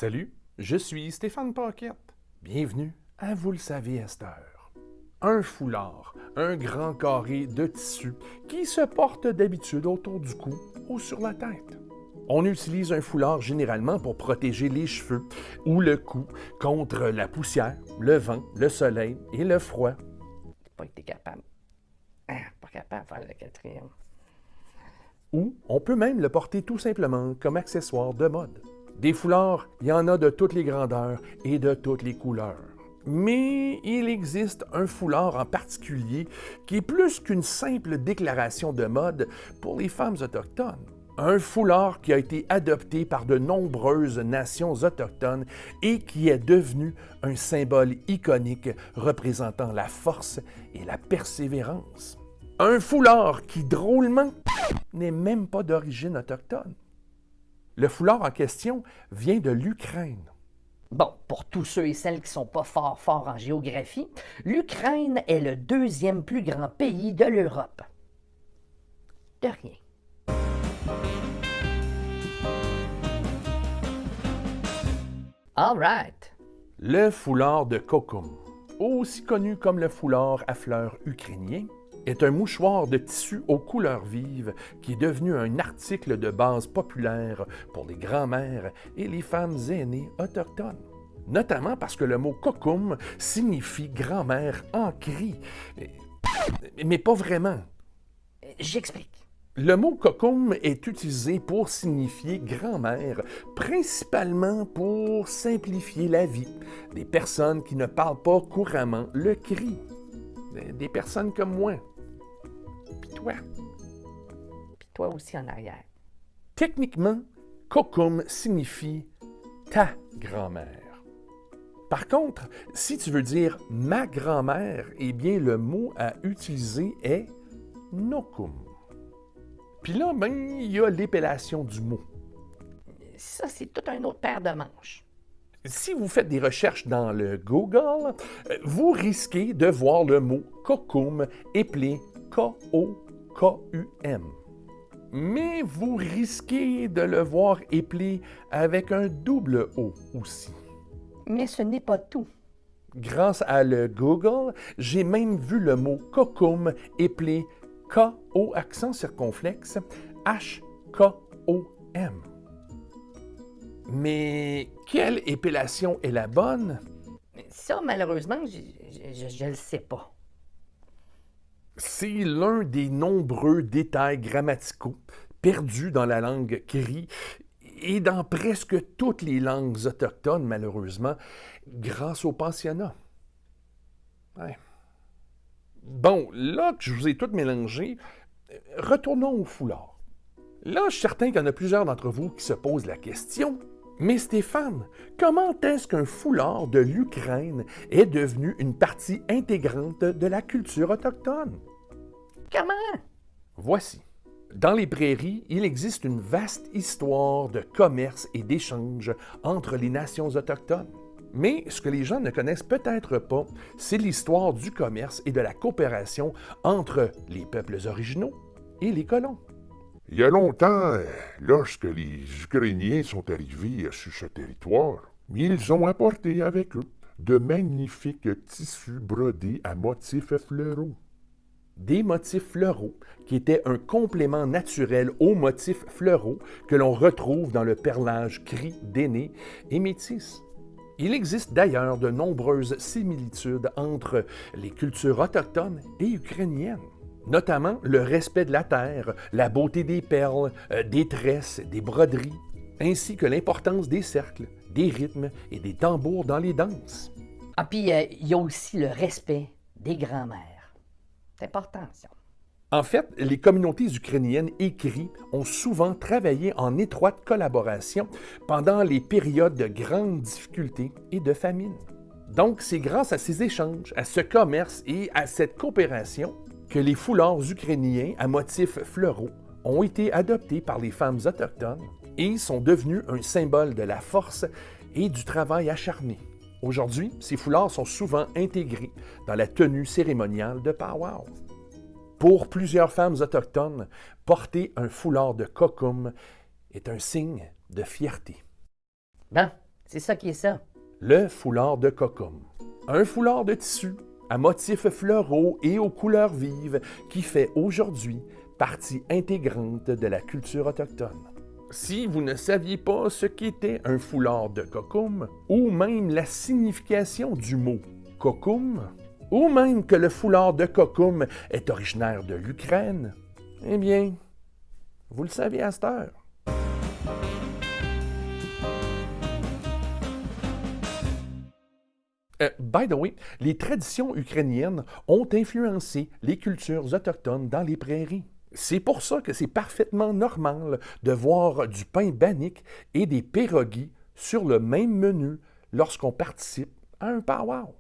Salut, je suis Stéphane Paquette. Bienvenue à Vous le savez à cette heure. Un foulard, un grand carré de tissu qui se porte d'habitude autour du cou ou sur la tête. On utilise un foulard généralement pour protéger les cheveux ou le cou contre la poussière, le vent, le soleil et le froid. J'ai pas été capable. Pas capable de faire le quatrième. Ou on peut même le porter tout simplement comme accessoire de mode. Des foulards, il y en a de toutes les grandeurs et de toutes les couleurs. Mais il existe un foulard en particulier qui est plus qu'une simple déclaration de mode pour les femmes autochtones. Un foulard qui a été adopté par de nombreuses nations autochtones et qui est devenu un symbole iconique représentant la force et la persévérance. Un foulard qui, drôlement, n'est même pas d'origine autochtone. Le foulard en question vient de l'Ukraine. Bon, pour tous ceux et celles qui sont pas forts en géographie, l'Ukraine est le deuxième plus grand pays de l'Europe. De rien. All right. Le foulard de Kokum, aussi connu comme le foulard à fleurs ukrainien, est un mouchoir de tissu aux couleurs vives qui est devenu un article de base populaire pour les grands-mères et les femmes aînées autochtones. Notamment parce que le mot « kokum » signifie grand-mère en cri. Mais pas vraiment. J'explique. Le mot « kokum » est utilisé pour signifier grand-mère, principalement pour simplifier la vie des personnes qui ne parlent pas couramment le cri. Des personnes comme moi. Puis toi. Puis toi aussi en arrière. Techniquement, kokum signifie ta grand-mère. Par contre, si tu veux dire ma grand-mère, eh bien le mot à utiliser est nokum. Puis là, il y a l'épellation du mot. Ça, c'est tout un autre paire de manches. Si vous faites des recherches dans le Google, vous risquez de voir le mot kokum épelé K-O-K-U-M. Mais vous risquez de le voir épelé avec un double O aussi. Mais ce n'est pas tout. Grâce à le Google, j'ai même vu le mot kokum épelé K-O accent circonflexe H-K-O-M. Mais quelle épellation est la bonne? Ça, malheureusement, je le sais pas. C'est l'un des nombreux détails grammaticaux perdus dans la langue cri et dans presque toutes les langues autochtones, malheureusement, grâce au pensionnat. Ouais. Bon, là que je vous ai tout mélangé, retournons au foulard. Là, je suis certain qu'il y en a plusieurs d'entre vous qui se posent la question. Mais Stéphane, comment est-ce qu'un foulard de l'Ukraine est devenu une partie intégrante de la culture autochtone? Comment? Voici. Dans les prairies, il existe une vaste histoire de commerce et d'échange entre les nations autochtones. Mais ce que les gens ne connaissent peut-être pas, c'est l'histoire du commerce et de la coopération entre les peuples originaux et les colons. Il y a longtemps, lorsque les Ukrainiens sont arrivés sur ce territoire, ils ont apporté avec eux de magnifiques tissus brodés à motifs fleuraux. Des motifs fleuraux qui étaient un complément naturel aux motifs fleuraux que l'on retrouve dans le perlage gris d'aînés et métis. Il existe d'ailleurs de nombreuses similitudes entre les cultures autochtones et ukrainiennes. Notamment le respect de la terre, la beauté des perles, des tresses, des broderies, ainsi que l'importance des cercles, des rythmes et des tambours dans les danses. Ah, puis il y a aussi le respect des grands-mères. C'est important, ça. En fait, les communautés ukrainiennes et cris ont souvent travaillé en étroite collaboration pendant les périodes de grandes difficultés et de famine. Donc, c'est grâce à ces échanges, à ce commerce et à cette coopération que les foulards ukrainiens à motifs fleuraux ont été adoptés par les femmes autochtones et sont devenus un symbole de la force et du travail acharné. Aujourd'hui, ces foulards sont souvent intégrés dans la tenue cérémoniale de powwow. Pour plusieurs femmes autochtones, porter un foulard de kokum est un signe de fierté. Bon, C'est ça qui est ça. Le foulard de kokum. Un foulard de tissu à motifs floraux et aux couleurs vives qui fait aujourd'hui partie intégrante de la culture autochtone. Si vous ne saviez pas ce qu'était un foulard de kokum, ou même la signification du mot kokum, ou même que le foulard de kokum est originaire de l'Ukraine, eh bien, vous le savez à cette heure. By the way, les traditions ukrainiennes ont influencé les cultures autochtones dans les prairies. C'est pour ça que c'est parfaitement normal de voir du pain bannique et des pierogies sur le même menu lorsqu'on participe à un powwow.